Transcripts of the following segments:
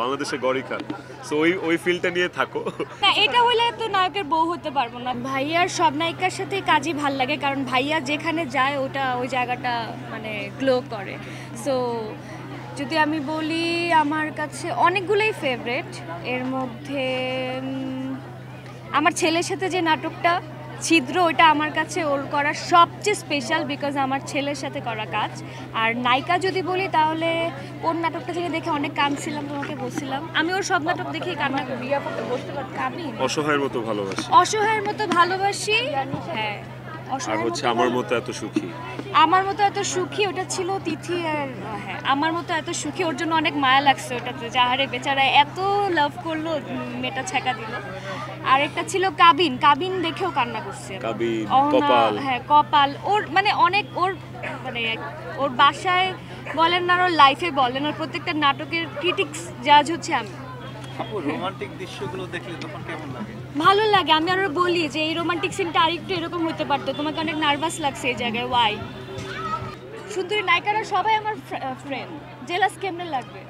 বাংলাদেশে গড়ি খান। সো ওই ফিলটা নিয়ে থাকো না, এটা হলে তো নায়কের বউ হতে পারবো না। ভাইয়ার সব নায়িকার সাথে কাজই ভাল লাগে, কারণ ভাইয়া যেখানে যায় ওই জায়গাটা মানে গ্লো করে। সো যদি আমি বলি, আমার কাছে অনেকগুলোই ফেভারেট। এর মধ্যে আমার ছেলের সাথে যে নাটকটা ছিদ্র, ওইটা আমার কাছে ওর করা সবচেয়ে স্পেশাল, বিকজ আমার ছেলের সাথে করা কাজ। আর নায়িকা যদি বলি, তাহলে ওর নাটকটা থেকে দেখে অনেক কাঁদছিলাম, তোমাকে বলছিলাম। আমি ওর সব নাটক দেখেই কান্না করি। অসহায়ের মতো ভালোবাসি, অসহায়ের মতো ভালোবাসি, হ্যাঁ। আর হচ্ছে আমার মতো এত সুখী। আমার মতো এত সুখী, ওটা ছিল তিথি। আর হ্যাঁ, আমার মতো এত সুখী, ওর জন্য অনেক মায়া লাগছে ওটাতে। যাহারে বেচারা এত লাভ করলো, মেয়েটা ছেঁকা দিল। আর একটা ছিল কাবিন, কাবিন দেখেও কান্না করছে। কাবিন, কপাল, হ্যাঁ কপাল। ওর মানে অনেক, ওর মানে ওর বাসায় বলেন না, ওর লাইফে বলেন, ওর প্রত্যেকটা নাটকের ক্রিটিক্স জাজ হচ্ছে আমি। রোমান্টিক দৃশ্যগুলো দেখলে তখন কেমন লাগে? ভালো লাগে। আমি আরো বলি যে এই রোমান্টিক সিনটা আরেকটু এরকম হতে পারতো। তোমাকে অনেক নার্ভাস লাগছে এই জায়গায়, ওয়াই? সুন্দরী নায়িকারা সবাই আমার ফ্রেন্ড, জেলাস কেমনে লাগবে?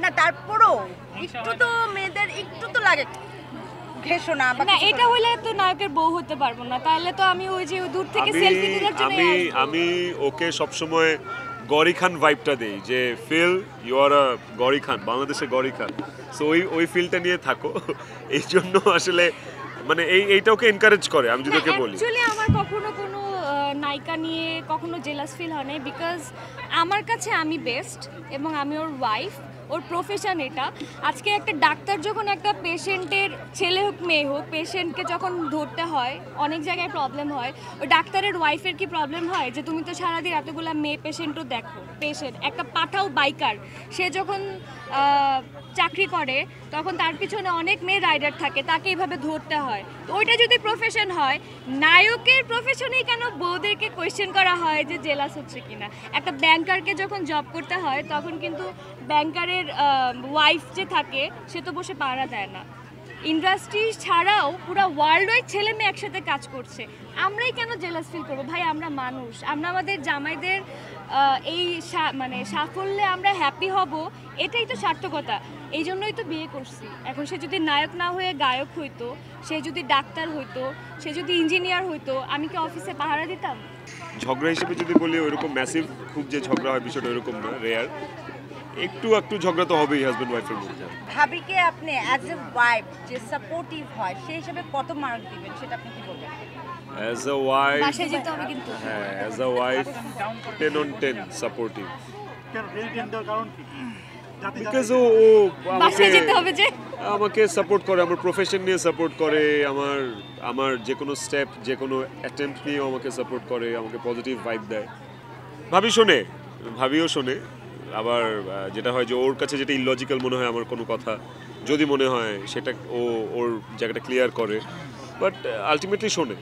না, তারপরও একটু তো মেয়েদের একটু তো লাগে ঘেষণা বা না, এটা হলে তো নায়কের বউ হতে পারবো না। তাহলে তো আমি ওই যে দূর থেকে সেলফি তোলার জন্য আমি ওকে সবসময় গড়ি খান ভাইবটা দেই, যে ফিল ইউ আর আ গড়ি খান, বাংলাদেশে গড়ি খান। সো ওই ফিলটা নিয়ে থাকো। এই জন্য আসলে মানে এইটা ওকে এনকারেজ করে। আমি যদি ওকে বলি, অ্যাকচুয়ালি আমার কখনো কোনো নায়িকা নিয়ে কখনো জেলাস ফিল হয় না, বিকজ আমার কাছে আমি বেস্ট এবং আমি ওর ওয়াইফ, ওর প্রফেশন এটা। আজকে একটা ডাক্তার যখন একটা পেশেন্টের, ছেলে হোক মেয়ে হোক, পেশেন্টকে যখন ধরতে হয়, অনেক জায়গায় প্রবলেম হয়। ওই ডাক্তারের ওয়াইফের কি প্রবলেম হয় যে তুমি তো সারাদিন এতগুলো মেয়ে পেশেন্টও দেখো। পেশেন্ট একটা পাঠাও বাইকার, সে যখন চাকরি করে তখন তার পিছনে অনেক মেয়ে রাইডার থাকে, তাকে এইভাবে ধরতে হয়। তো ওইটা যদি প্রফেশন হয়, নায়কের প্রফেশনেই কেন বউদেরকে কোয়েশ্চেন করা হয় যে জেলাস হচ্ছে কিনা? একটা ব্যাংকারকে যখন জব করতে হয়, তখন কিন্তু ব্যাংকারের ওয়াইফ যে থাকে, সে তো বসে পাহারা দেয় না। ইন্ডাস্ট্রি ছাড়াও পুরো ওয়ার্ল্ড ওয়াইড ছেলে মেয়ে একসাথে কাজ করছে, আমরাই কেন জেলাস ফিল করবো? ভাই, আমরা মানুষ, আমরা আমাদের জামাইদের এই মানে সাফল্যে আমরা হ্যাপি হব, এটাই তো সার্থকতা। এই জন্যই তো বিয়ে করছি। এখন সে যদি নায়ক না হয়ে গায়ক হইতো, সে যদি ডাক্তার হইতো, সে যদি ইঞ্জিনিয়ার হইতো, আমি কি অফিসে পাহারা দিতাম? ঝগড়া হিসেবে যদি বলি, ওইরকম ম্যাসিভ খুব যে ঝগড়া হয় বিষয়টা ওইরকম না, রেয়ার। একটু ঝগড়া তো হবেই হাজব্যান্ড ওয়াইফের মধ্যে। ভাবিকে আপনি অ্যাজ এ ওয়াইফ যে সাপোর্টিভ হয়, সেই হিসেবে কত মার্ক দিবেন, সেটা আপনি কি বলবেন? অ্যাজ আ ওয়াইফ, বাসায় যেতে হবে কিন্তু। হ্যাঁ, as a wife 10 on 10 supportive. Because ও বাসায় যেতে হবে যে আমাকে সাপোর্ট করে, আমার প্রফেশন নিয়ে সাপোর্ট করে, আমার যে কোনো স্টেপ, যে কোনো অ্যাটেম্প্ট নিয়ে আমাকে সাপোর্ট করে, আমাকে পজিটিভ ভাইব দেয়। ভাবিও শোনে। আবার যেটা হয় যে ওর কাছে যেটা ইললজিক্যাল মনে হয় আমার কোনো কথা, যদি মনে হয় সেটা ওর জায়গাটা ক্লিয়ার করে, বাট আলটিমেটলি শোনে।